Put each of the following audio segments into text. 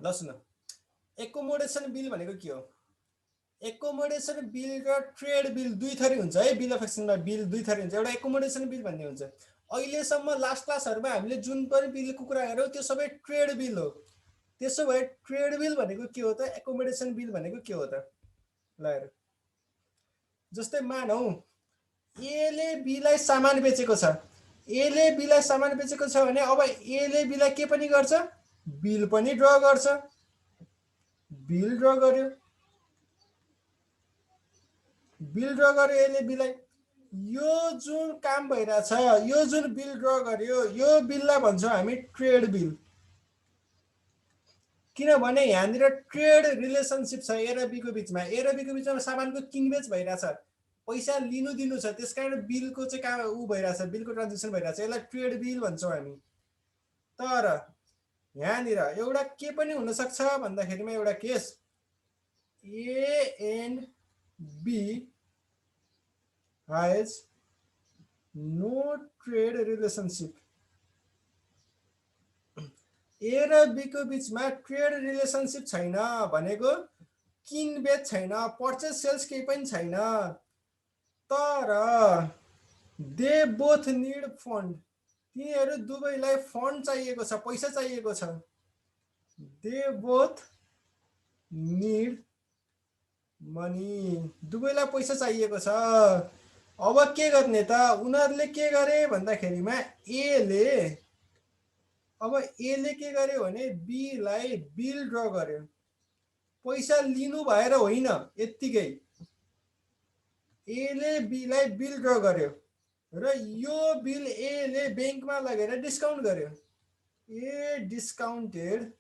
ल सुन, accommodation bill भनेको के हो? एकोमोडेसन बिल र ट्रेड बिल दुई थरी हुन्छ है। बिल अफ एक्सचेन्जमा बिल दुई थरी हुन्छ। एउटा एकोमोडेसन बिल भन्ने हुन्छ। अहिलेसम्म लास्ट क्लासहरुमा हामीले जुन पनि बिलको कुरा गर्यौं त्यो सबै ट्रेड बिल हो। त्यसो भए ट्रेड बिल भनेको के हो त? एकोमोडेसन बिल भनेको के हो त? ल हेर, जस्तै मानौ एले बीलाई सामान बेचेको छ। एले बीलाई सामान बेचेको छ भने अब एले बीलाई के पनि गर्छ? बिल पनि ड्र गर्छ। बिल ड्र गर्यो, बिल ड्र गर्यो एले बीलाई। यो जुन काम भइरहेछ, यो जुन बिल ड्र गर्यो, यो बिललाई भन्छौँ हामी ट्रेड बिल। किनभने यहाँनिर ट्रेड रिलेसनसिप छ ए र बीको बिचमा। ए र बीको बिचमा सामानको किनबेच भइरहेछ, पैसा लिनु दिनु छ, त्यसकारण बिलको चाहिँ काम उ भइरहेछ, बिलको ट्रान्जेक्सन भइरहेछ। यसलाई ट्रेड बिल भन्छौँ हामी। तर यहाँनिर एउटा के पनि हुन सक्छ भन्दाखेरिमा एउटा case A and B has no trade relationship. A र बीको बिचमा ट्रेड रिलेसनसिप छैन भनेको किनबेच छैन, पर्चेस सेल्स केही पनि छैन। तर दे बोथ निड फन्ड, तिनीहरू दुवैलाई फन्ड चाहिएको छ, पैसा चाहिएको छ। दे बोथ निड मनी, दुवैलाई पैसा चाहिएको छ। अब के गर्ने त? उनीहरूले के गरे भन्दाखेरिमा एले के गर्यो भने बीलाई बिल ड्र गर्यो। पैसा लिनु भएर होइन, यत्तिकै एले बीलाई बिल ड्र गर्यो र यो बिल एले ब्याङ्कमा लगेर डिस्काउन्ट गर्यो। ए डिस्काउन्टेड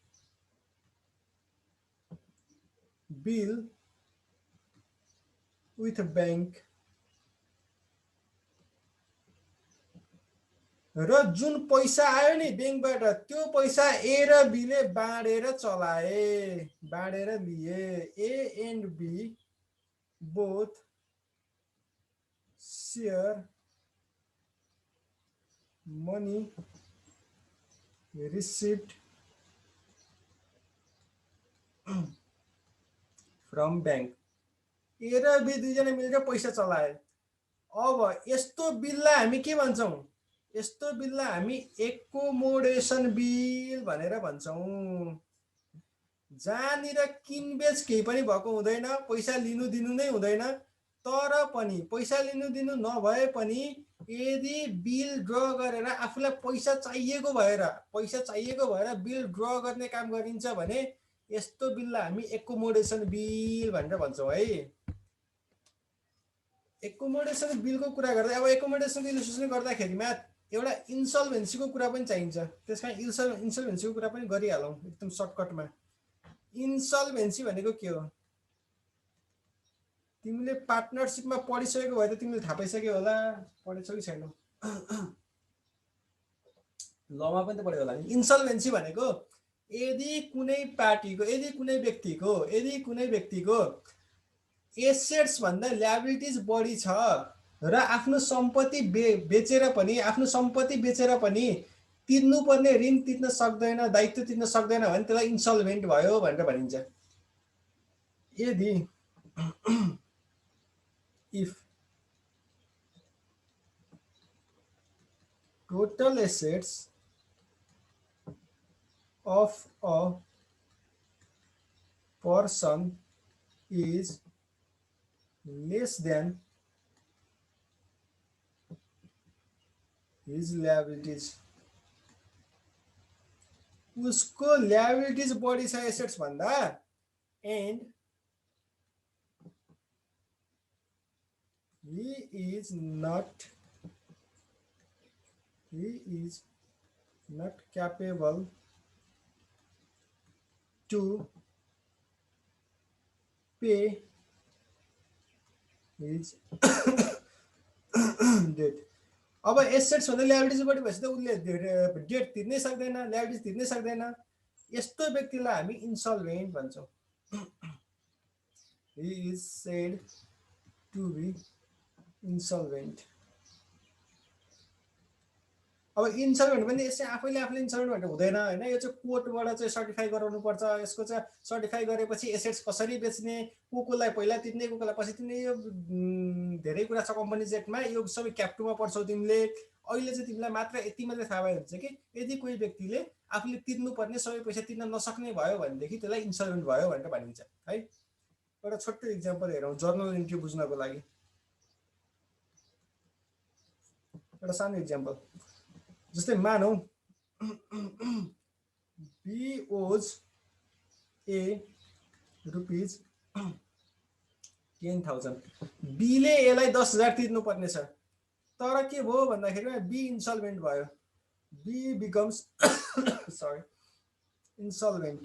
बिल विथ बैंक। र जुन पैसा आयो नि ब्याङ्कबाट, त्यो पैसा ए र बीले बाँडेर चलाए, बाँडेर लिए। A and B both share money received from bank. A र बी दुईजना मिलेर पैसा चलाए। अब यस्तो बिललाई हामी के भन्छौँ? यस्तो बिललाई हामी एकोमोडेसन बिल भनेर भन्छौँ। जहाँनिर किनबेच केही पनि भएको हुँदैन, पैसा लिनु दिनु नै हुँदैन। तर पनि पैसा लिनु दिनु नभए पनि यदि बिल ड्र गरेर आफूलाई पैसा चाहिएको भएर बिल ड्र गर्ने काम गरिन्छ भने यस्तो बिललाई हामी एकोमोडेसन बिल भनेर भन्छौँ है। एकोमोडेसन बिलको कुरा गर्दा अब एकोमोडेसन इलस्ट्रेसन गर्दाखेरिमा एउटा इन्सल्भेन्सीको कुरा पनि चाहिन्छ। त्यसकारण इन्सल्भेन्सीको कुरा पनि गरिहालौँ एकदम सर्टकटमा। इन्सल्भेन्सी भनेको के हो? तिमीले पार्टनरसिपमा पढिसकेको भए त तिमीले थाहा पाइसक्यो होला, पढेछौ कि छैनौ? लमा पनि त पढ्यो होला नि। इन्सल्भेन्सी भनेको यदि कुनै पार्टीको, यदि कुनै व्यक्तिको एसेट्स भन्दा ल्याबिलिटिज बढी छ र आफ्नो सम्पत्ति बेचेर पनि तिर्नुपर्ने ऋण तिर्न सक्दैन, दायित्व तिर्न सक्दैन भने त्यसलाई इन्सल्भेन्ट भयो भनेर भनिन्छ। यदि if total assets of a person is less than his liabilities, उसको liabilities बढी छ एसेट्स भन्दा, and he is not capable to pay his debt. अब एसेट्स भन्दा ल्याबिलिटिज बढी भएपछि त उसले डेट तिर्नै सक्दैन, ल्याबिलिटिज तिर्नै सक्दैन। यस्तो व्यक्तिलाई हामी इन्सल्भेन्ट भन्छौँ। he is said to be insolvent. अब इन्स्टलमेन्ट पनि यसै आफैले इन्स्टलमेन्ट भन्ने हुँदैन हैन। यो चाहिँ कोर्टबाट चाहिँ सर्टिफाई गराउनु पर्छ। यसको चाहिँ सर्टिफाई गरेपछि एसेट्स कसरी बेच्ने, कोलाई पहिला तिर्ने, कोलाई पछि तिर्ने, यो धेरै कुरा छ कम्पनीज एक्टमा। यो सबै क्याप 2 मा पढ्छौ तिमीले। अहिले चाहिँ तिमीलाई मात्र यति मात्रै थाहा भयो हुन्छ कि यदि कोही व्यक्तिले आफूले तिर्नुपर्ने सबै पैसा तिर्न नसक्ने भयो भनेदेखि त्यसलाई इन्सल्भेन्ट भयो भनेर भनिन्छ है। एउटा छोटो इक्जाम्पल हेरौँ जर्नल इन्ट्री बुझ्नको लागि। एउटा सानो इक्जाम्पल, जस्तै मानौ B owes A rupees 10,000, B ले यसलाई 10,000 तिर्नुपर्ने छ। तर के भयो भन्दाखेरिमा B इन्सल्भेन्ट भयो, B बिकम्स सरी इन्सल्भेन्ट,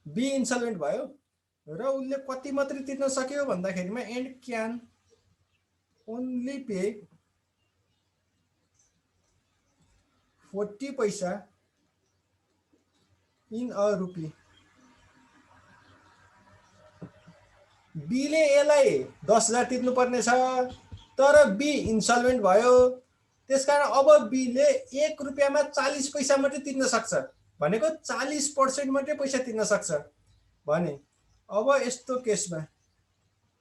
B इन्सल्भेन्ट भयो र उसले कति मात्रै तिर्न सक्यो भन्दाखेरिमा एन्ड क्यान ओन्ली पे 40 पैसा इन अ रुपी। B ले यसलाई 10,000 तिर्नुपर्ने छ तर B इन्सल्भेन्ट भयो। त्यसकारण अब B ले 1 रुपियाँमा 40 पैसा मात्रै तिर्न सक्छ, भनेको 40% मात्रै पैसा तिर्न सक्छ भने अब यस्तो केसमा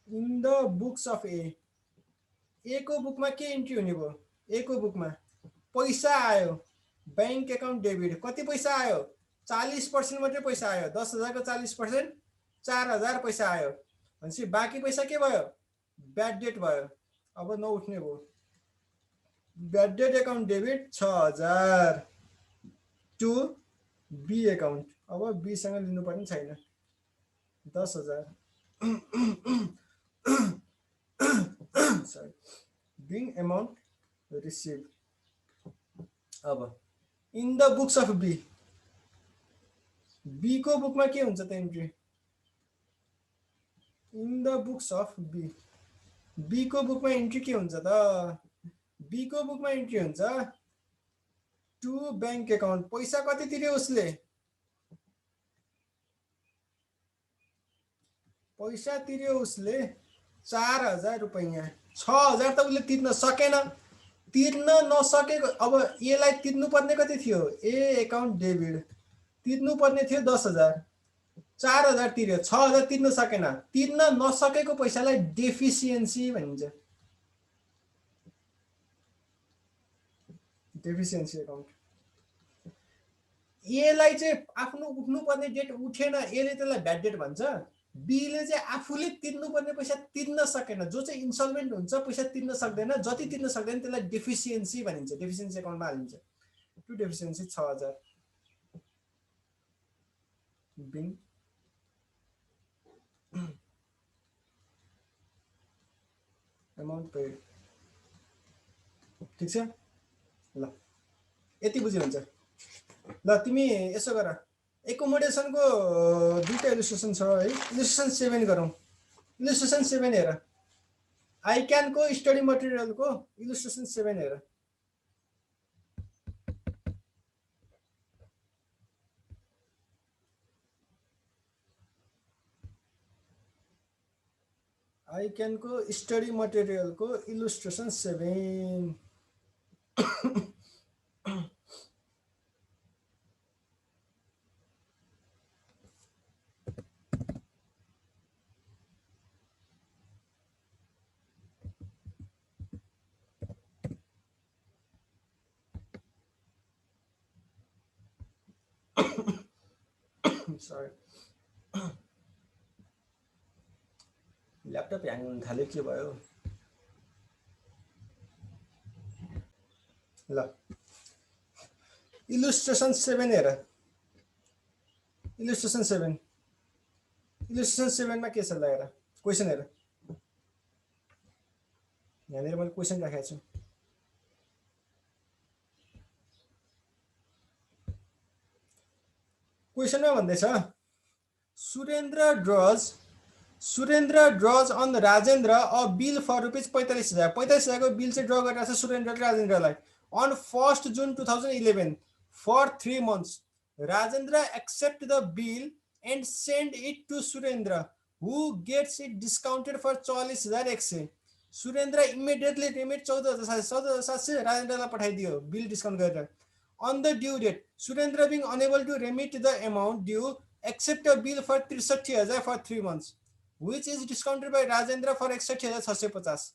इन द बुक्स अफ ए को बुकमा के इन्ट्री हुने भयो? ए को बुकमा पैसा आयो, बैंक एकाउन्ट डेबिट। कति पैसा आयो? 40% मात्रै पैसा आयो। 10,000 को 40% 4,000 पैसा आयो भनेपछि बाँकी पैसा के भयो? ब्याड डेट भयो। अब नउठ्ने भयो। Bad debt account debit 6,000 to B account. अब बी सँग लिनुपर्ने छैन 10,000 सरी बिङ एमाउन्ट रिसिभ। अब in the books of B, B को बुकमा के हुन्छ त entry? In the books of B, B को बुकमा इन्ट्री के हुन्छ त? बी को बुकमा इन्ट्री हुन्छ टु बैंक एकाउन्ट। पैसा कति तिर्यो उसले? पैसा तिर्यो उसले 4,000 रुपैयाँ। 6,000 त उसले तिर्न सकेन। तिर्न नसकेको अब यसलाई तिर्नुपर्ने कति थियो? ए एकाउन्ट डेबिट तिर्नुपर्ने थियो 10,000, 4,000 तिर्यो, 6,000 तिर्न सकेन। तिर्न नसकेको पैसालाई डेफिसियन्सी भनिन्छ। Deficiency account. यसलाई चाहिँ आफ्नो उठ्नुपर्ने डेट उठेन, यसले त्यसलाई ब्याड डेट भन्छ। बीले चाहिँ आफूले तिर्नुपर्ने पैसा तिर्न सकेन, जो चाहिँ इन्सल्भेन्ट हुन्छ, पैसा तिर्न सक्दैन, जति तिर्न सक्दैन त्यसलाई डेफिसियन्सी भनिन्छ। डेफिसियन्सी एकाउन्टमा हालिन्छ। To deficiency 6,000 being amount paid. ठिक छ ल, यति बुझ्यो हुन्छ। ल तिमी यसो गर, एकोमोडेसनको दुईटा इलिस्ट्रेसन छ है। इलिस्ट्रेसन 7 गरौँ। इलिस्ट्रेसन 7 हेर, आई क्यानको स्टडी मटेरियलको इलिस्ट्रेसन 7 हेर। आई क्यानको स्टडी मटेरियलको इलिस्ट्रेसन 7। सरी ल्यापटप ह्याङ हुन थाल्यो, के भयो? ल इलिस्ट्रेसन 7 हेर। इलिस्ट्रेसन 7, इलिस्ट्रेसन 7 मा के छ ल हेर, क्वेसन हेर। यहाँनिर मैले क्वेसन राखेको छु। क्वेसनमा भन्दैछ Surendra draws on Rajendra a bill for rupees 45,000। 45,000 को बिल चाहिँ ड्र गरिरहेको छ Surendra राजेन्द्रलाई on 1 June 2011 for 3 months। Rajendra accept the bill and send it to Surendra who gets it discounted for 44,100। Surendra immediately remit 14,700 राजेन्द्रलाई पठाइदियो बिल डिस्काउन्ट गरेर। On the due date Surendra being unable to remit the amount due accept a bill for 63,000 for 3 months which is discounted by Rajendra for 61,650.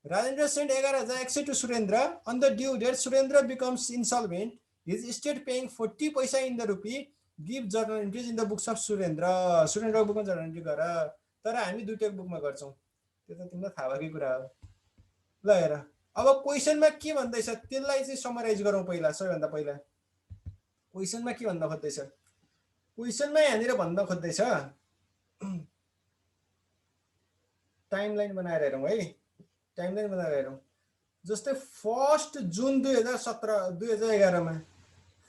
Rajendra sent 11,100 to Surendra. On the due date, Surendra becomes insolvent. His estate paying 40 paisa in the rupee. Give journal entries in the books of Surendra. Surendra book में journal entry गर। तर हामी दुईटै बुकमा गर्छौं। त्यो त तिमीलाई थाहा भएकै कुरा हो। ल हेर अब क्वेशनमा के भन्दैछ त्यसलाई चाहिँ समराइज गरौँ पहिला सबैभन्दा पहिला। क्वेशनमा के भन्न खोज्दैछ? क्वेशनमा यहाँनिर भन्न खोज्दैछ टाइमलाइन बनाएर हेरौँ है। टाइमलाइन बनाएर हेरौँ। जस्तै 1 जुन 2011 मा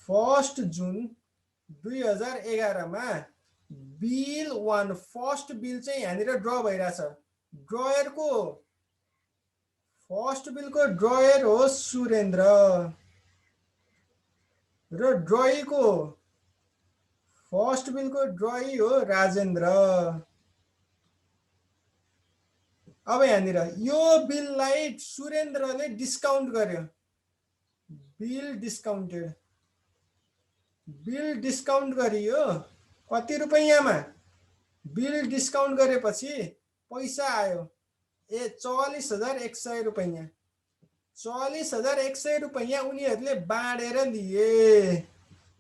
1 जुन 2011 मा बिल 1 फर्स्ट बिल चाहिँ यहाँनिर ड्र भइराछ। ड्रयरको फर्स्ट बिलको ड्रयर हो सुरेन्द्र र ड्रईको फर्स्ट बिलको ड्रई हो राजेन्द्र। अब यहाँनिर यो बिललाई सुरेन्द्रले डिस्काउन्ट गर्यो। बिल डिस्काउन्ट गरियो कति रुपैयाँमा? बिल डिस्काउन्ट गरेपछि पैसा आयो 44,100 रुपैयाँ। 44,100 रुपैयाँ उनीहरूले बाँडेर लिए।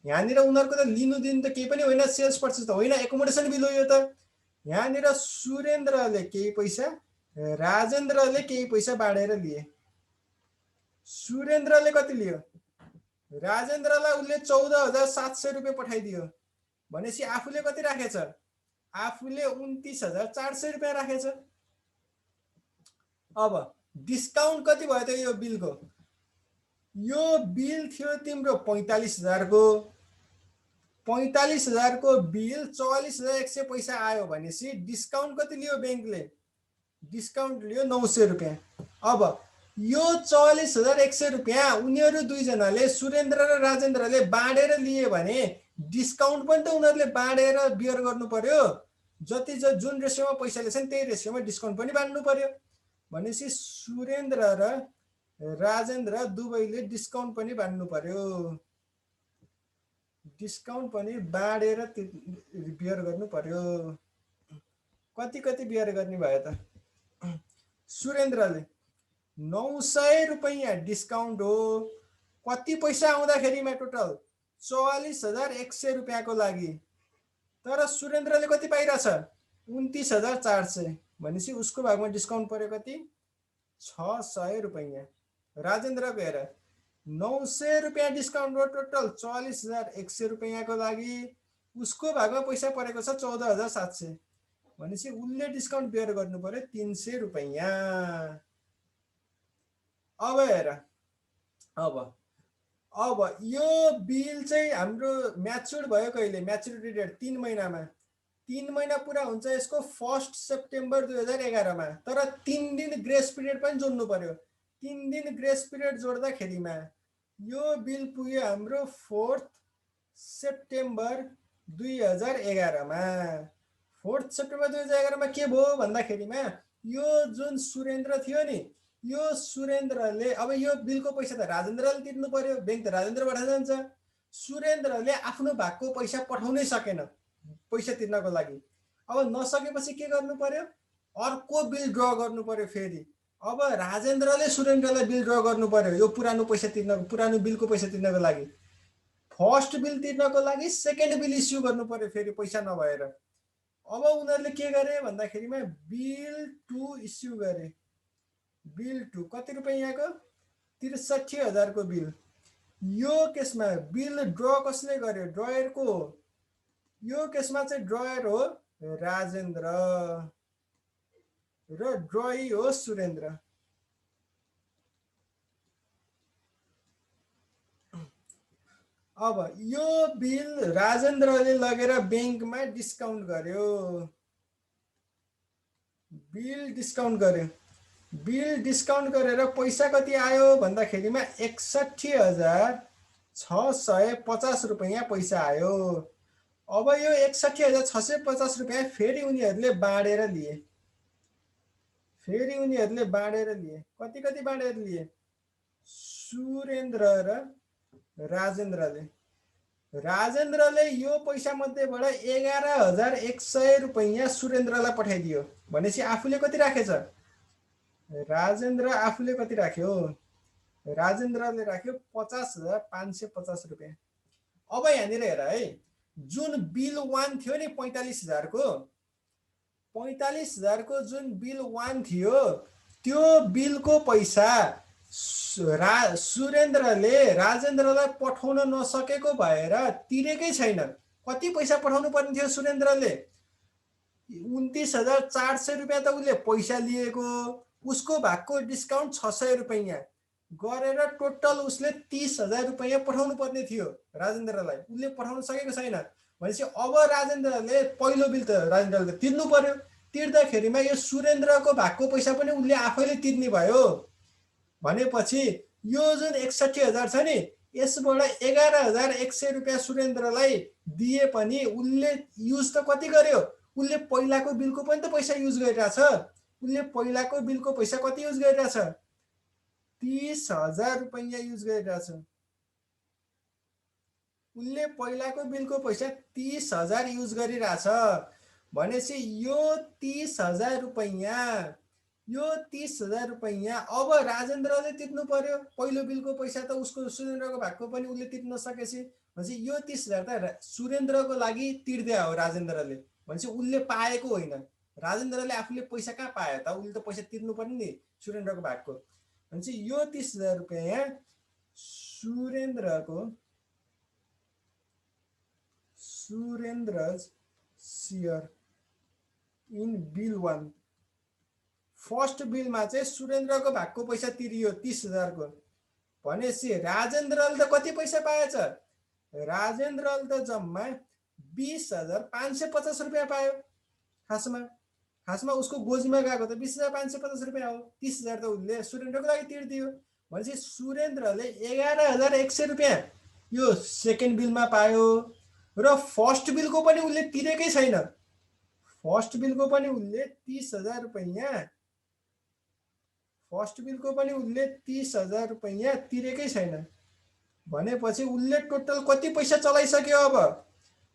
यहाँनिर उनीहरूको त लिनु दिनु त केही पनि होइन, सेल्स पर्चेस त होइन, एकोमोडेसन बिल हो यो त। यहाँनिर सुरेन्द्रले केही पैसा राजेन्द्रले केही पैसा बाँडेर लिए। सुरेन्द्रले कति लियो? राजेन्द्रलाई उसले 14,700 रुपियाँ पठाइदियो भनेपछि आफूले कति राखेछ? आफूले 29,400 रुपियाँ राखेछ। अब डिस्काउन्ट कति भयो त यो बिलको? यो बिल थियो तिम्रो 45,000 को। 45,000 को बिल 44,100 पैसा आयो भनेपछि डिस्काउन्ट कति लियो बैंकले? डिस्काउन्ट लियो 900 रुपियाँ। अब यो 44,100 रुपियाँ उनीहरू दुईजनाले सुरेन्द्र र राजेन्द्रले बाँडेर लिए भने डिस्काउन्ट पनि त उनीहरूले बाँडेर बियर गर्नु पर्यो। जति जुन रेसियोमा पैसा लिएछन् त्यही रेसियोमा डिस्काउन्ट पनि बाँड्नु पर्यो भनेपछि सुरेन्द्र र राजेन्द्र दुवैले डिस्काउन्ट पनि बाँड्नु पर्यो। डिस्काउन्ट पनि बाँडेर बियर गर्नु पर्यो। कति कति बियर गर्ने भयो त? सुरेन्द्रले 900 रुपैयाँ डिस्काउन्ट हो। कति पैसा आउँदाखेरिमा टोटल 44,100 रुपियाँको लागि। तर सुरेन्द्रले कति पाइरहेछ? 29,400 भनेपछि उसको भागमा डिस्काउन्ट पर्यो कति? 600 रुपैयाँ। राजेन्द्रको हेर 900 रुपियाँ डिस्काउन्ट हो टोटल 44,100 रुपियाँको लागि। उसको भागमा पैसा परेको छ 14,700 भनेपछि उसले डिस्काउन्ट बेयर गर्नु पर्यो 300 रुपैयाँ। अब हेर अब यो बिल चाहिँ हाम्रो म्याच्युर्ड भयो कहिले? म्याच्युरिटी डेट 3 महिनामा। 3 महिना पुरा हुन्छ यसको 1 सेप्टेम्बर 2011 मा। तर 3 दिन ग्रेस पिरियड पनि जोड्नु पर्यो। 3 दिन ग्रेस पिरियड जोड्दाखेरिमा यो बिल पुग्यो हाम्रो 4 सेप्टेम्बर 2011 मा। 4 सेप्टेम्बर 2011 मा के भयो भन्दाखेरिमा यो जुन सुरेन्द्र थियो नि, यो सुरेन्द्रले अब यो बिलको पैसा त राजेन्द्रले तिर्नु पर्यो। बैंक त राजेन्द्रबाट जान्छ। सुरेन्द्रले आफ्नो भागको पैसा पठाउनै सकेन पैसा तिर्नको लागि। अब नसकेपछि के गर्नु पर्यो? अर्को बिल ड्र गर्नु पर्यो फेरि। अब राजेन्द्रले सुरेन्द्रलाई बिल ड्र गर्नु पर्यो यो पुरानो पैसा तिर्नको, पुरानो बिलको पैसा तिर्नको लागि। फर्स्ट बिल तिर्नको लागि सेकेन्ड बिल इस्यु गर्नु पर्यो फेरि पैसा नभएर। अब उनीहरूले के गरे भन्दाखेरिमा बिल 2 इस्यु गरे। बिल 2 कति रुपैयाँको? 63,000 को बिल। यो केसमा बिल ड्र कसले गर्यो? ड्रयरको। यो केसमा चाहिँ ड्रयर हो राजेन्द्र र ड्रई हो सुरेन्द्र। अब यो बिल राजेन्द्रले लगेर बैंकमा डिस्काउन्ट गर्यो। बिल डिस्काउन्ट गर्यो। बिल डिस्काउन्ट गरेर पैसा कति आयो भन्दाखेरिमा 61,650 रुपैयाँ पैसा आयो। अब यो 61,650 रुपैयाँ फेरि उनीहरूले बाँडेर लिए। फेरि उनीहरूले बाँडेर लिए। कति कति बाँडेर लिए? सुरेन्द्र र राजेन्द्रले। राजेन्द्रले यो पैसा मध्येबाट 11,100 रुपैयाँ सुरेन्द्रलाई पठाइदियो। भनेपछि आफूले कति राखेछ? राजेन्द्र आफूले कति राख्यो? राजेन्द्रले राख्यो 50,550 रुपियाँ। अब यहाँनिर हेर है, जुन बिल 1 थियो नि 45,000 को, 45,000 को जुन बिल 1 थियो, त्यो बिलको पैसा सुरेन्द्रले राजेन्द्रलाई पठाउन नसकेको भएर तिरेकै छैन। कति पैसा पठाउनु पर्ने थियो सुरेन्द्रले? 29,400 रुपियाँ त उसले पैसा लिएको। उसको भागको डिस्काउन्ट 600 रुपियाँ गरेर टोटल उसले 30,000 रुपियाँ पठाउनु पर्ने थियो राजेन्द्रलाई। उसले पठाउन सकेको छैन। भनेपछि अब राजेन्द्रले पहिलो बिल त राजेन्द्रले तिर्नु पर्यो। तिर्दाखेरिमा यो सुरेन्द्रको भागको पैसा पनि उसले आफैले तिर्ने भयो। भनेपछि यो जुन 61,000 छ नि, यसबाट 11,100 रुपियाँ सुरेन्द्रलाई दिए पनि उसले युज त कति गर्यो? उसले पहिलाको बिलको पनि त पैसा युज गरिरहेछ। उसले पहिलाको बिलको पैसा कति युज गरिरहेछ? 30,000 रुपियाँ युज गरिरहेछ। उसले पहिलाको बिलको पैसा 30,000 युज गरिरहेछ। भनेपछि यो 30,000 रुपियाँ, यो 30,000 रुपियाँ अब राजेन्द्रले तिर्नु पर्यो। पहिलो बिलको पैसा त उसको सुरेन्द्रको भागको पनि उसले तिर्न सकेपछि। भनेपछि यो 30,000 त सुरेन्द्रको लागि तिर्दिया हो राजेन्द्रले। भनेपछि उसले पाएको होइन। राजेन्द्रले आफूले पैसा कहाँ पायो त? उसले त पैसा तिर्नु पर्ने नि सुरेन्द्रको भागको। भनेपछि यो 30,000 रुपियाँ सुरेन्द्रज शेयर इन बिल 1। फर्स्ट बिलमा चाहिँ सुरेन्द्रको भागको पैसा तिरियो 30,000 को। भनेपछि राजेन्द्रले त कति पैसा पाएछ? राजेन्द्रले त जम्मा 20,550 रुपियाँ पायो। खासमा उसको गोजीमा गएको त 20,550 रुपियाँ हो। 30,000 त उसले सुरेन्द्रको लागि तिर्दियो। भनेपछि सुरेन्द्रले 11,100 रुपियाँ यो सेकेन्ड बिलमा पायो र फर्स्ट बिलको पनि उसले तिरेकै छैन। फर्स्ट बिलको पनि उसले 30,000 रुपियाँ, फर्स्ट बिलको पनि उसले 30,000 रुपियाँ तिरेकै छैन। भनेपछि उसले टोटल कति पैसा चलाइसक्यो? अब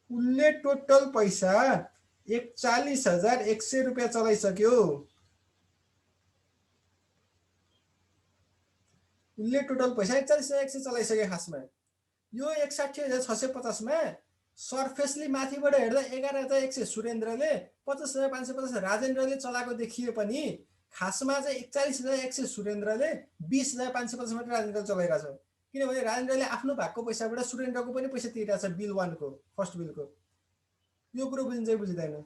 उसले टोटल पैसा 41,100 रुपियाँ चलाइसक्यो। उसले टोटल पैसा 41,100 चलाइसक्यो। खासमा यो 61,650 मा सर्फेसली माथिबाट हेर्दा 11,100 सुरेन्द्रले, 50,550 राजेन्द्रले चलाएको देखिए पनि खासमा चाहिँ 41,100 सुरेन्द्रले, 20,550 मात्र राजेन्द्रले चलाइरहेछ। किनभने राजेन्द्रले आफ्नो भागको पैसाबाट सुरेन्द्रको पनि पैसा तिरिरहेछ बिल 1 को, फर्स्ट बिलको। यो कुरो बुझिन्छ बुझिँदैन?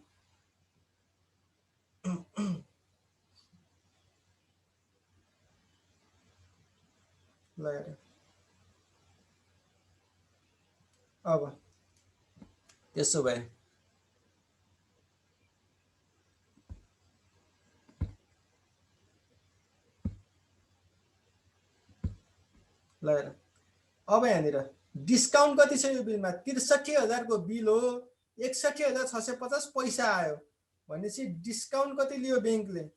ल अब त्यसो भए ल अब यहाँनिर डिस्काउन्ट कति छ यो बिलमा? 63,000 को बिल हो, 61,650 पैसा आयो। भनेपछि डिस्काउन्ट कति लियो ब्याङ्कले?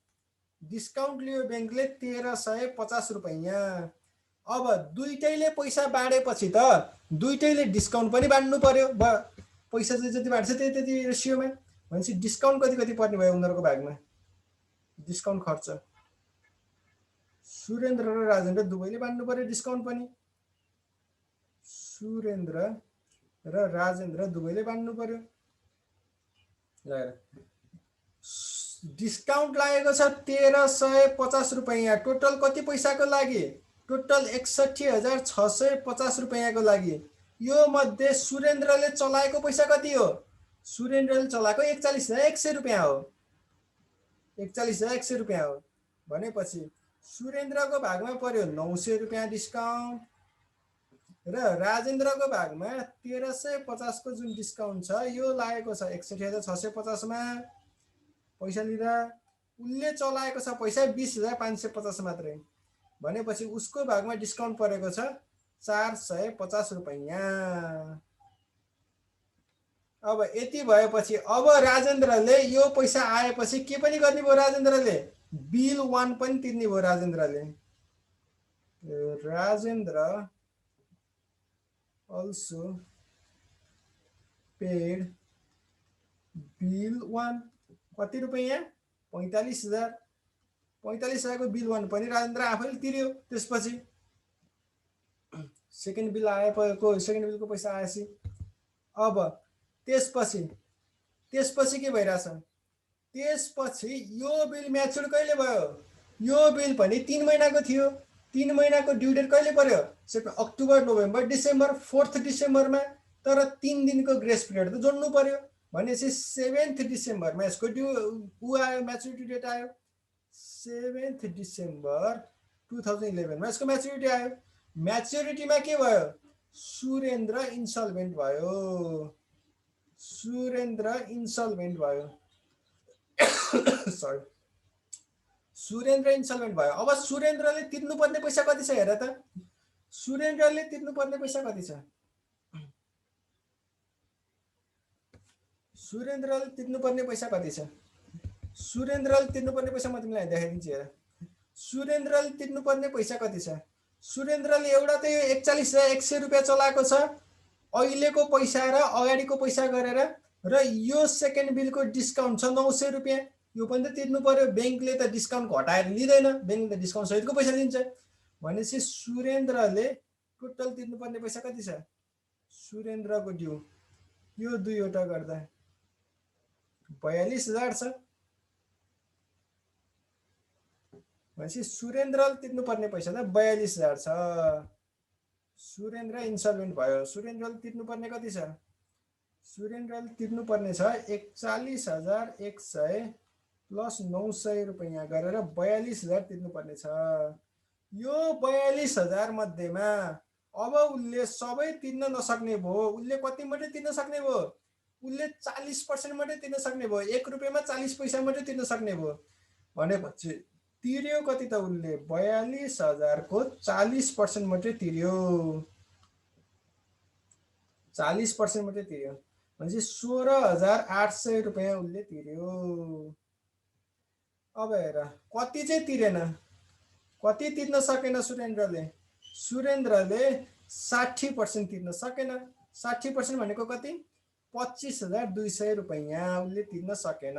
डिस्काउन्ट लियो ब्याङ्कले 1,350 रुपियाँ। अब दुईटैले पैसा बाँडेपछि त दुईटैले डिस्काउन्ट पनि बाँड्नु पर्यो। पैसा चाहिँ जति बाँड्छ त्यति रेसियोमा। भनेपछि डिस्काउन्ट कति कति पर्ने भयो उनीहरूको भागमा? डिस्काउन्ट खर्च सुरेन्द्र र राजेन्द्र दुवैले बाँड्नु पर्यो डिस्काउन्ट पनि। सुरेन्द्र र राजेन्द्र दुवैले बाँड्नु पर्यो। डिस्काउन्ट लागेको छ 1,350 रुपियाँ। टोटल कति पैसाको लागि? टोटल 61,650 रुपियाँको लागि। यो मध्ये सुरेन्द्रले चलाएको पैसा कति हो? सुरेन्द्रले चलाएको 41,100 रुपियाँ हो। 41,100 रुपियाँ हो। भनेपछि सुरेन्द्रको भागमा पर्यो 900 रुपियाँ डिस्काउन्ट र राजेन्द्रको भागमा 1,350 को जुन डिस्काउन्ट छ यो लागेको छ 61,650 मा पैसा लिँदा। उसले चलाएको छ पैसा 20,550 मात्रै। भनेपछि उसको भागमा डिस्काउन्ट परेको छ 450 रुपियाँ। अब यति भएपछि अब राजेन्द्रले यो पैसा आएपछि के पनि गर्ने भयो? राजेन्द्रले बिल 1 पनि तिर्ने भयो राजेन्द्रले। राजेन्द्र also paid बिल 1 कति रुपैयाँ 45,000। 45,000 को बिल 1 पनि राजेन्द्र आफैले तिर्यो। त्यसपछि सेकेन्ड बिल आएको सेकेन्ड बिलको पैसा आएपछि अब त्यसपछि के भइरहेछ, त्यसपछि यो बिल म्याच्योर कहिले भयो, यो बिल पनि 3 महिनाको थियो। 3 महिनाको ड्यु डेट कहिले पर्यो, अक्टोबर नोभेम्बर डिसेम्बर 4 डिसेम्बरमा। तर 3 दिनको ग्रेस पिरियड त जोड्नु पर्यो। भनेपछि 7 डिसेम्बरमा यसको आयो म्याच्युरिटी डेट आयो। 7 डिसेम्बर 2011 मा यसको म्याच्युरिटी आयो। म्याच्युरिटीमा के भयो, सुरेन्द्र इन्सल्भेन्ट भयो। सुरेन्द्र इन्सल्भेन्ट भयो सरी, सुरेन्द्र इन्सल्भेन्ट भयो। अब सुरेन्द्रले तिर्नुपर्ने पैसा कति छ हेर त, सुरेन्द्रले तिर्नुपर्ने पैसा कति छ, सुरेन्द्रले तिर्नुपर्ने पैसा कति छ, सुरेन्द्रले तिर्नुपर्ने पैसा म तिमीलाई देखाइदिन्छु हेर। सुरेन्द्रले तिर्नुपर्ने पैसा कति छ, सुरेन्द्रले एउटा त यो 41,100 रुपियाँ चलाएको छ अहिलेको पैसा र अगाडिको पैसा गरेर, र यो सेकेन्ड बिलको डिस्काउन्ट छ 900 रुपियाँ। यो पनि त तिर्नु पर्यो। ब्याङ्कले त डिस्काउन्ट घटाएर लिँदैन, ब्याङ्कले त डिस्काउन्ट सहितको पैसा दिन्छ। भनेपछि सुरेन्द्रले टोटल तिर्नुपर्ने पैसा कति छ, सुरेन्द्रको ड्यु यो दुईवटा गर्दा 42,000 छ। भनेपछि सुरेन्द्रले तिर्नुपर्ने पैसा त 42,000 छ। सुरेन्द्र इन्सल्भेन्ट भयो। सुरेन्द्रले तिर्नुपर्ने कति छ, सुरेन्द्रले तिर्नुपर्ने छ 41,100 प्लस 900 रुपियाँ गरेर 42,000 तिर्नुपर्ने छ। यो 42,000 मध्येमा अब उसले सबै तिर्न नसक्ने भयो। उसले कति मात्रै तिर्न सक्ने भयो, उसले 40% मात्रै तिर्न सक्ने भयो। 1 रुपियाँमा 40 पैसा मात्रै तिर्न सक्ने भयो। भनेपछि तिर्यो कति त, उसले 42,000 को 40% मात्रै तिर्यो। 40% मात्रै तिर्यो। भनेपछि 16,800 रुपियाँ उसले तिर्यो। अब हेर कति चाहिँ तिरेन, कति तिर्न सकेन सुरेन्द्रले, सुरेन्द्रले 60% तिर्न सकेन। 60% भनेको कति, 25,200 रुपियाँ उसले तिर्न सकेन।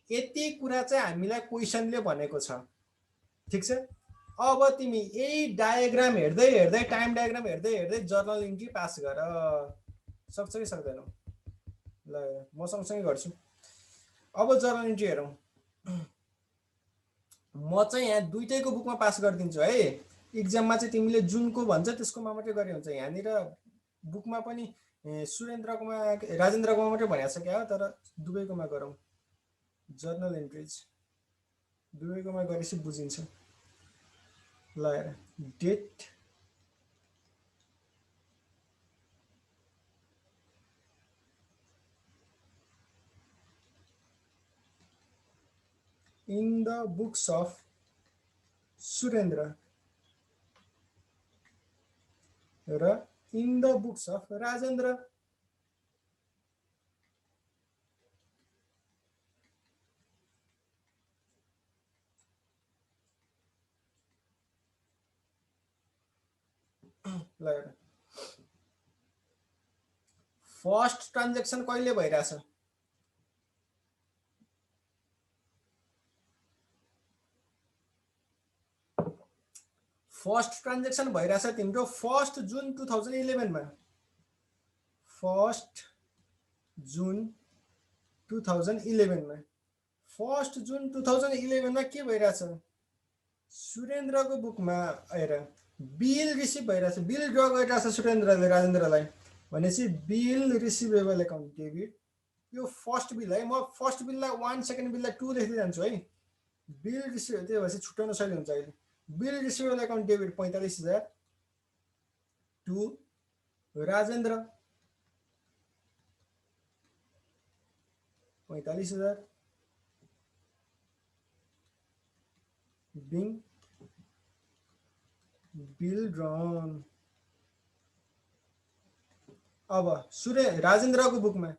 यति कुरा चाहिँ हामीलाई क्वेसनले भनेको छ। ठिक छ। अब तिमी यही डायग्राम हेर्दै हेर्दै, टाइम डायग्राम हेर्दै हेर्दै जर्नल इन्ट्री पास गर। सक्छ कि सक्दैनौ, ल म सँगसँगै गर्छु। अब जर्नल इन्ट्री हेरौँ। म चाहिँ यहाँ दुईटैको बुकमा पास गरिदिन्छु है। इक्जाममा चाहिँ तिमीले जुनको भन्छ त्यसकोमा मात्रै गरे हुन्छ। यहाँनिर बुकमा पनि सुरेन्द्रकोमा राजेन्द्रकोमा मात्रै भनेको छ क्या हो, तर दुवैकोमा गरौँ। जर्नल एन्ट्रिज दुवैकोमा गरेपछि बुझिन्छ। ल हेर, debt in the books of Surendra र in the books of Rajendra. ल हेर, फर्स्ट ट्रान्जेक्सन कहिले भइरहेछ, फर्स्ट ट्रान्जेक्सन भइरहेछ तिम्रो 1 जुन 2011 मा। 1 जुन 2011 मा। 1 जुन 2011 मा के भइरहेछ, सुरेन्द्रको बुकमा हेर बिल रिसिभ भइरहेछ, बिल ड्र गरिरहेछ सुरेन्द्रले राजेन्द्रलाई। भनेपछि बिल रिसिभेबल एकाउन्ट डेबिट। यो फर्स्ट बिल है, म फर्स्ट बिललाई 1, सेकेन्ड बिललाई 2 लेख्दै जान्छु है। बिल रिसिभ त्यो भएपछि छुट्याउन सजिलो हुन्छ अहिले। Bill receivable account debit 45,000 to Rajendra 45,000 being bill drawn. अब राजेन्द्रको बुकमा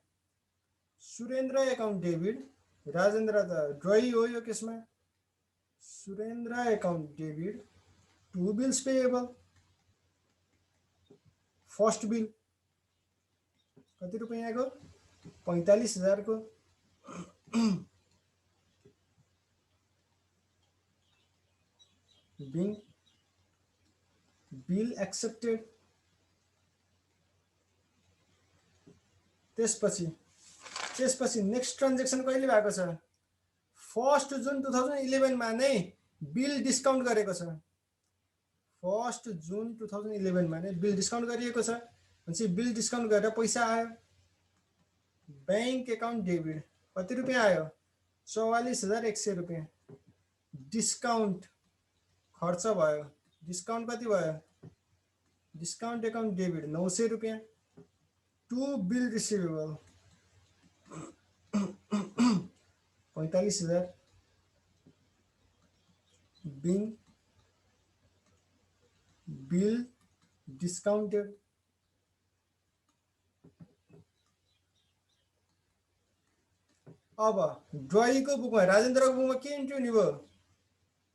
सुरेन्द्र एकाउन्ट डेबिट राजेन्द्र त ड्रई हो यो केसमा। Surendra account debit, 2 bills payable. First bill कति रुपियाँको? 45,000 को। Bill accepted. त्यसपछि नेक्स्ट ट्रान्जेक्सन कहिले भएको छ? 1 जुन 2011 मा नै बिल डिस्काउन्ट गरेको छ। 1 जुन 2011 मा नै बिल डिस्काउन्ट गरिएको छ। भनेपछि बिल डिस्काउन्ट गरेर पैसा आयो। बैंक एकाउन्ट डेबिट कति रुपियाँ आयो? 44,100 रुपियाँ। डिस्काउन्ट खर्च भयो। डिस्काउन्ट कति भयो? डिस्काउन्ट एकाउन्ट डेबिट 900 रुपियाँ। 2 बिल रिसिभेबल 45,000। Bill discounted. अब ड्रईको बुकमा, राजेन्द्रको बुकमा के इन्ट्री हुने भयो?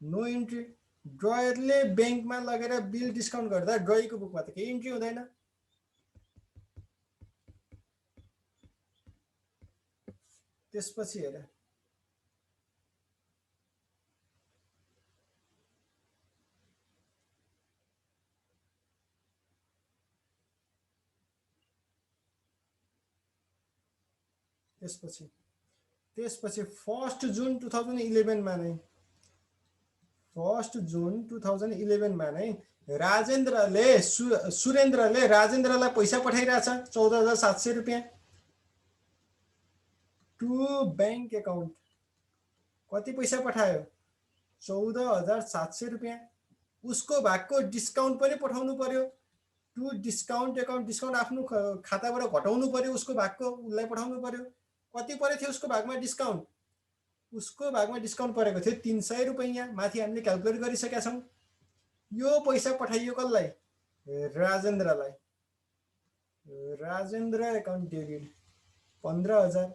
No entry. ड्रयरले ब्याङ्कमा लगेर बिल डिस्काउन्ट गर्दा ड्रईको बुकमा त केही इन्ट्री हुँदैन। त्यसपछि हेर, त्यसपछि 1 जुन 2011 मा नै 1 जुन 2011 मा नै सुरेन्द्रले राजेन्द्रलाई पैसा पठाइरहेछ 14,700 रुपियाँ। टु बैंक एकाउन्ट कति पैसा पठायो? 14,700 रुपियाँ। उसको भागको डिस्काउन्ट पनि पठाउनु पर्यो। टु डिस्काउन्ट एकाउन्ट, डिस्काउन्ट आफ्नो खाताबाट घटाउनु पर्यो, उसको भागको उसलाई पठाउनु पर्यो। कति परेको थियो उसको भागमा डिस्काउन्ट? उसको भागमा डिस्काउन्ट परेको थियो 300 रुपियाँ। माथि हामीले क्यालकुलेट गरिसकेका छौँ। यो पैसा पठाइयो कसलाई? राजेन्द्रलाई। Rajendra account debit 15,000।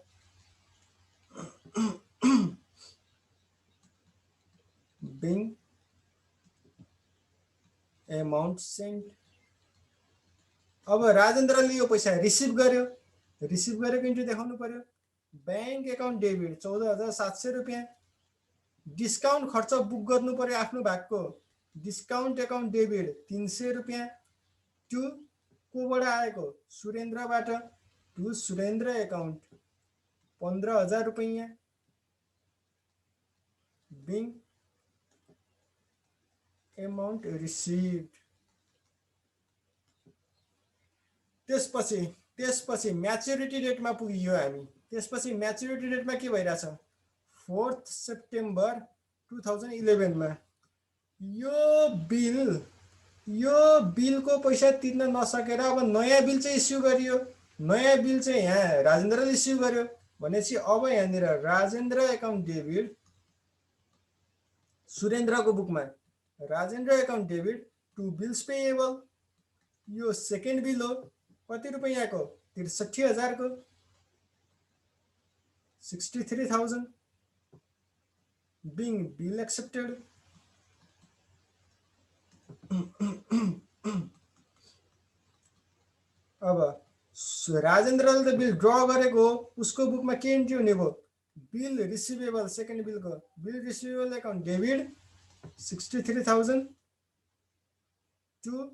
Bank amount sent. अब राजेन्द्रले यो पैसा रिसिभ गर्यो। रिसिभ गरेको इन्ट्री देखाउनु पर्यो। बैंक एकाउन्ट डेबिट 14,700 रुपियाँ। डिस्काउन्ट खर्च बुक गर्नु पर्यो आफ्नो भागको। डिस्काउन्ट एकाउन्ट डेबिट 300 रुपियाँ। टु कोबाट आएको? सुरेन्द्रबाट। टु सुरेन्द्र एकाउन्ट 15,000 रुपियाँ। Bank amount received. त्यसपछि म्याच्युरिटी डेटमा पुगियो हामी। त्यसपछि म्याच्युरिटी डेटमा के भइरहेछ? 4 सेप्टेम्बर 2011 मा यो बिलको पैसा तिर्न नसकेर अब नयाँ बिल चाहिँ इस्यु गरियो। नयाँ बिल चाहिँ यहाँ राजेन्द्रले इस्यु गर्यो। भनेपछि अब यहाँनिर राजेन्द्र एकाउन्ट डेबिट, सुरेन्द्रको बुकमा Rajendra account debit 2 bills payable. यो सेकेन्ड बिल हो। कति रुपियाँको? 63,000 को। 63,000। Being bill accepted. अब राजेन्द्रले त बिल ड्र गरेको हो। उसको बुकमा के इन्ट्री हुने भयो? बिल रिसिभेबल, सेकेन्ड बिलको bill receivable account debit 63,000 to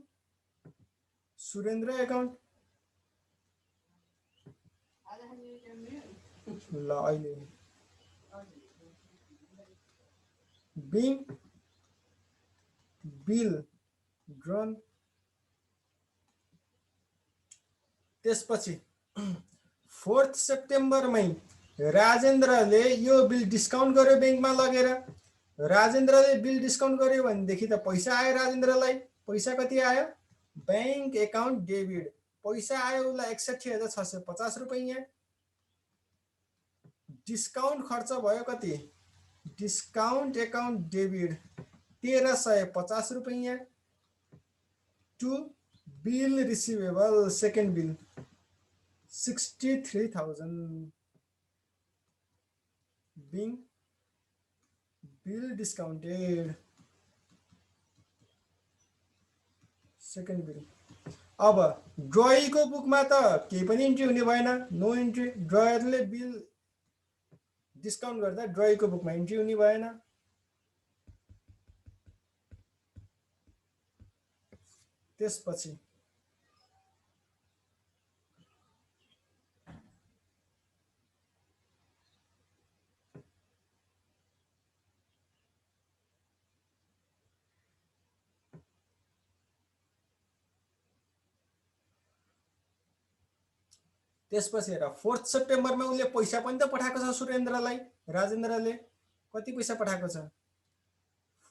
Surendra account. ल अहिले बिङ बिल ड्रन। त्यसपछि 4 सेप्टेम्बरमै राजेन्द्रले यो बिल डिस्काउन्ट गर्यो ब्याङ्कमा लगेर। राजेन्द्रले बिल डिस्काउन्ट गर्यो भनेदेखि त पैसा आयो राजेन्द्रलाई। पैसा कति आयो? बैंक एकाउन्ट डेबिट पैसा आयो उसलाई 61,650 रुपियाँ। डिस्काउन्ट खर्च भयो कति? डिस्काउन्ट एकाउन्ट डेबिट 1,350 रुपियाँ। To bill receivable, second bill 63,000। Being bill discounted second bill. अब ड्रईको बुकमा त केही पनि इन्ट्री हुने भएन, नो इन्ट्री। ड्रयरले बिल डिस्काउन्ट गर्दा ड्रईको बुकमा इन्ट्री हुने भएन। त्यसपछि हेर 4 सेप्टेम्बरमा उसले पैसा पनि त पठाएको छ सुरेन्द्रलाई, राजेन्द्रले कति पैसा पठाएको छ?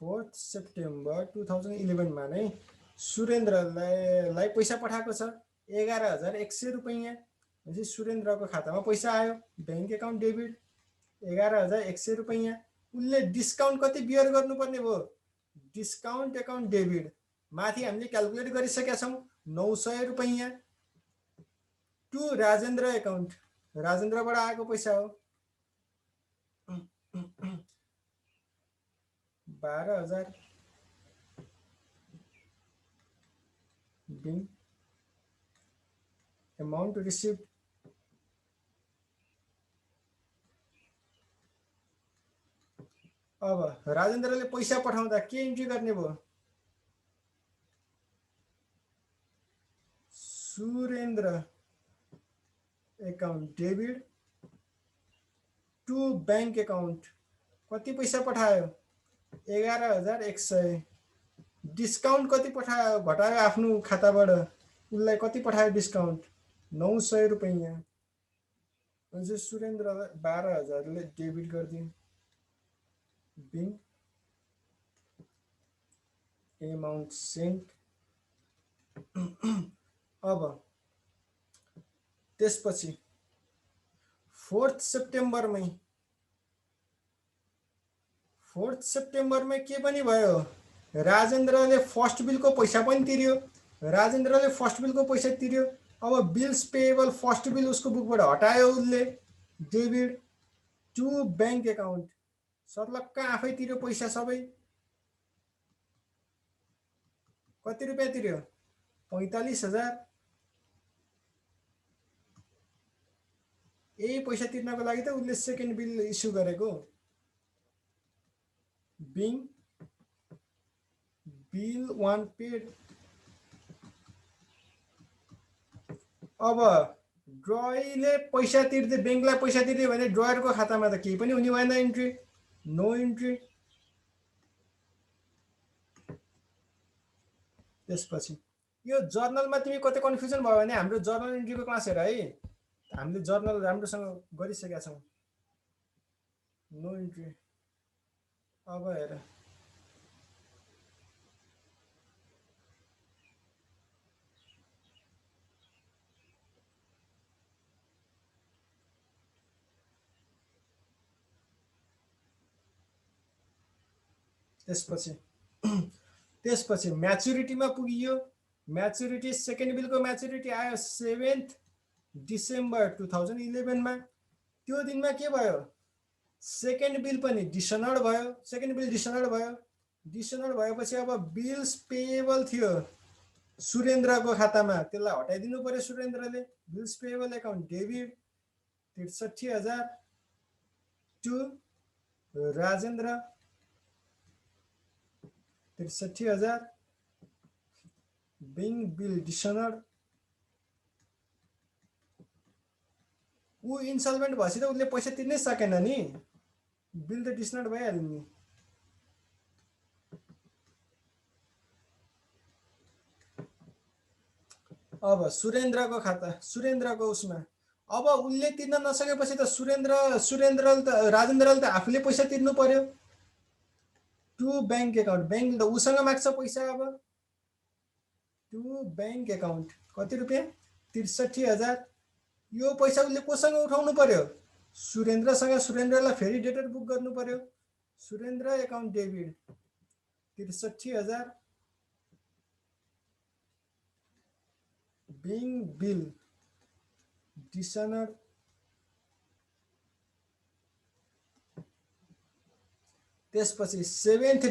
4 सेप्टेम्बर 2011 मा नै सुरेन्द्रलाई पैसा पठाएको छ 11,100 रुपैयाँ। भनेपछि सुरेन्द्रको खातामा पैसा आयो, ब्याङ्क एकाउन्ट डेबिट 11,100 रुपैयाँ। उसले डिस्काउन्ट कति बियर गर्नुपर्ने भयो? डिस्काउन्ट एकाउन्ट डेबिट माथि हामीले क्यालकुलेट गरिसकेका छौँ 900 रुपैयाँ टु राजेन्द्र एकाउन्ट, राजेन्द्रबाट आएको पैसा हो 12,000 बिङ अमाउन्ट रिसिभ। अब राजेन्द्रले पैसा पठाउँदा के इन्ट्री गर्ने भयो? Surendra account debit to bank account कति पैसा पठायो? 11,100। डिस्काउन्ट कति पठायो, घटायो आफ्नो खाताबाट, उसलाई कति पठायो डिस्काउन्ट? 900 रुपैयाँ। भनेपछि सुरेन्द्रलाई 12,000ले डेबिट गरिदियो बिङ एमाउन्ट सेन्ट। अब त्यसपछि 4 सेप्टेम्बरमै के पनि भयो? राजेन्द्रले फर्स्ट बिलको पैसा पनि तिर्यो, राजेन्द्रले फर्स्ट बिलको पैसा तिर्यो। अब बिल्स पेएबल फर्स्ट बिल उसको बुकबाट हटायो उसले, डेबिट टु ब्याङ्क एकाउन्ट। सर्लक्क आफै तिर्यो पैसा सबै। कति रुपियाँ तिर्यो? 45,000। यही पैसा तिर्नको लागि त उसले सेकेन्ड बिल इस्यु गरेको। Being bill 1 paid. अब ड्रईले पैसा तिर्दै, ब्याङ्कलाई पैसा तिर्दै भने ड्रयरको खातामा त केही पनि हुने भएन इन्ट्री, नो इन्ट्री। त्यसपछि यो जर्नलमा तिमी कतै कन्फ्युजन भयो भने हाम्रो जर्नल इन्ट्रीको क्लास हेर है, हामीले जर्नल राम्रोसँग गरिसकेका छौँ। No entry. अब हेर त्यसपछि म्याचुरिटीमा पुगियो। म्याचुरिटी सेकेन्ड बिलको म्याचुरिटी आयो 7 डिसेम्बर 2011 मा। त्यो दिनमा के भयो? सेकेन्ड बिल पनि डिसनर्ड भयो। सेकेन्ड बिल डिसनर्ड भयो। डिसनर्ड भएपछि अब बिल्स पेएबल थियो सुरेन्द्रको खातामा, त्यसलाई हटाइदिनु पर्यो सुरेन्द्रले। Bills payable account debit 63,000 to Rajendra 63,000 being bill dishonoured. ऊ इन्सल्भेन्ट भएपछि त उसले पैसा तिर्नै सकेन नि, बिल त डिसनर्ड भइहाल्यो नि। अब सुरेन्द्रको खाता, सुरेन्द्रको उसमा अब उसले तिर्न नसकेपछि त सुरेन्द्रले त राजेन्द्रले त आफूले पैसा तिर्नु पर्यो टु ब्याङ्क एकाउन्ट। ब्याङ्क त उसँग माग्छ पैसा। अब टु ब्याङ्क एकाउन्ट कति रुपियाँ? 63,000। यो पैसा उसले कोसँग उठाउनु पर्यो? सुरेन्द्रसँग। सुरेन्द्रलाई फेरि डेटर बुक गर्नु पर्यो। Surendra account debit 63,000 being bill dishonoured त्यसपछि 7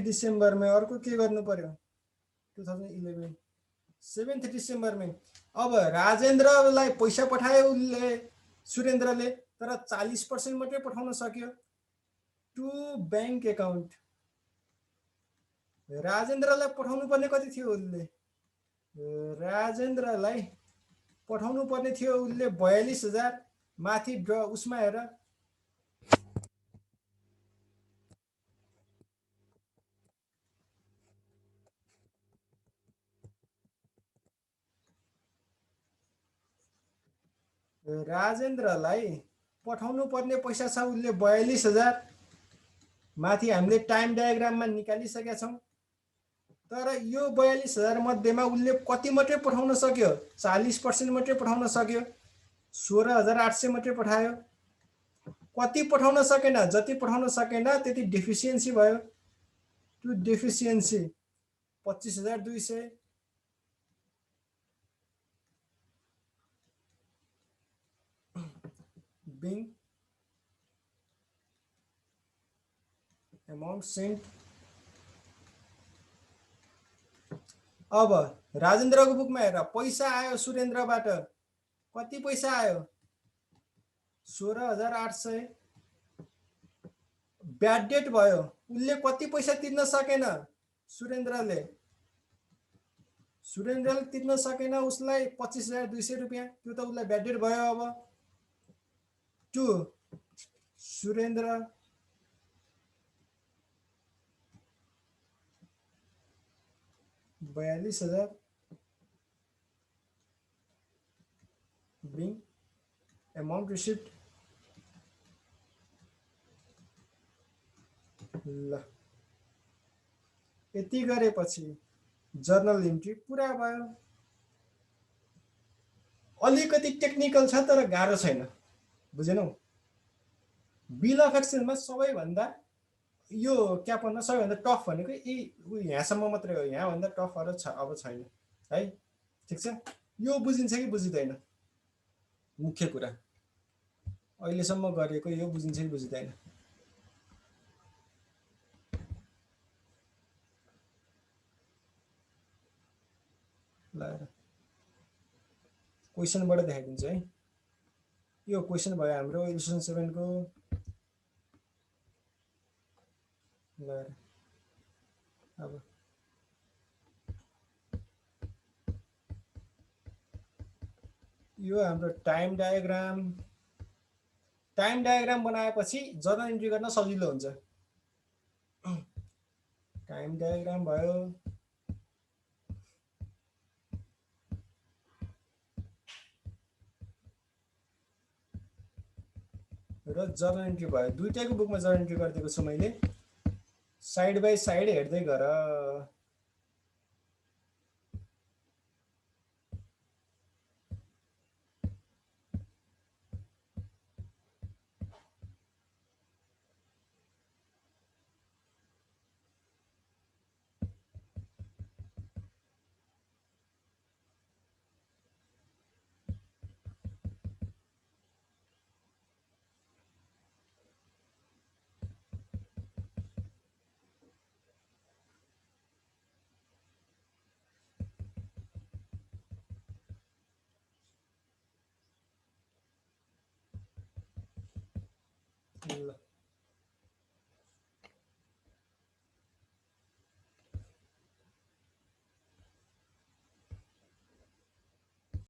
डिसेम्बरमै अर्को के गर्नु पर्यो 2011 7 डिसेम्बरमै अब राजेन्द्रलाई पैसा पठायो उसले सुरेन्द्रले तर 40% मात्रै पठाउन सक्यो टु ब्याङ्क एकाउन्ट राजेन्द्रलाई पठाउनु पर्ने कति थियो उसले राजेन्द्रलाई पठाउनु पर्ने थियो उसले 42,000 माथि उसमा हेर राजेन्द्रलाई पठाउनु पर्ने पैसा छ उसले 42,000 माथि हामीले टाइम डायग्राममा निकालिसकेका छौँ तर यो 42,000 मध्येमा उसले कति मात्रै पठाउन सक्यो 40% मात्रै पठाउन सक्यो 16,800 मात्रै पठायो कति पठाउन सकेन जति पठाउन सकेन त्यति डेफिसियन्सी भयो त्यो डेफिसियन्सी 25,200 being amount sent अब राजेन्द्रको बुकमा हेर पैसा आयो सुरेन्द्रबाट कति पैसा आयो 16,800 ब्याड डेट भयो उसले कति पैसा तिर्न सकेन सुरेन्द्रले तिर्न सकेन उसलाई 25,200 रुपियाँ त्यो त उसलाई ब्याड डेट भयो अब to Surendra 42,000 being amount received ल यति गरेपछि जर्नल इन्ट्री पुरा भयो अलिकति टेक्निकल छ तर गाह्रो छैन बुझेनौ बिल अफ एक्सचेन्जमा सबैभन्दा यो क्या भन्न सबैभन्दा टफ भनेको यहाँसम्म मात्रै हो यहाँभन्दा टफ अरू अब छैन है ठिक छ यो बुझिन्छ कि बुझिँदैन मुख्य कुरा अहिलेसम्म गरेको यो बुझिन्छ कि बुझिँदैन ल क्वेसनबाट देखाइदिन्छु है यो क्वेसन भयो हाम्रो इक्वेसन 7 को ल अब यो हाम्रो टाइम डायग्राम बनाएपछि जर्नल इन्ट्री गर्न सजिलो हुन्छ टाइम डायग्राम भयो र जर्नल इन्ट्री भयो दुईटैको बुकमा जर्नल इन्ट्री गरिदिएको छु मैले साइड बाई साइड हेर्दै गर ल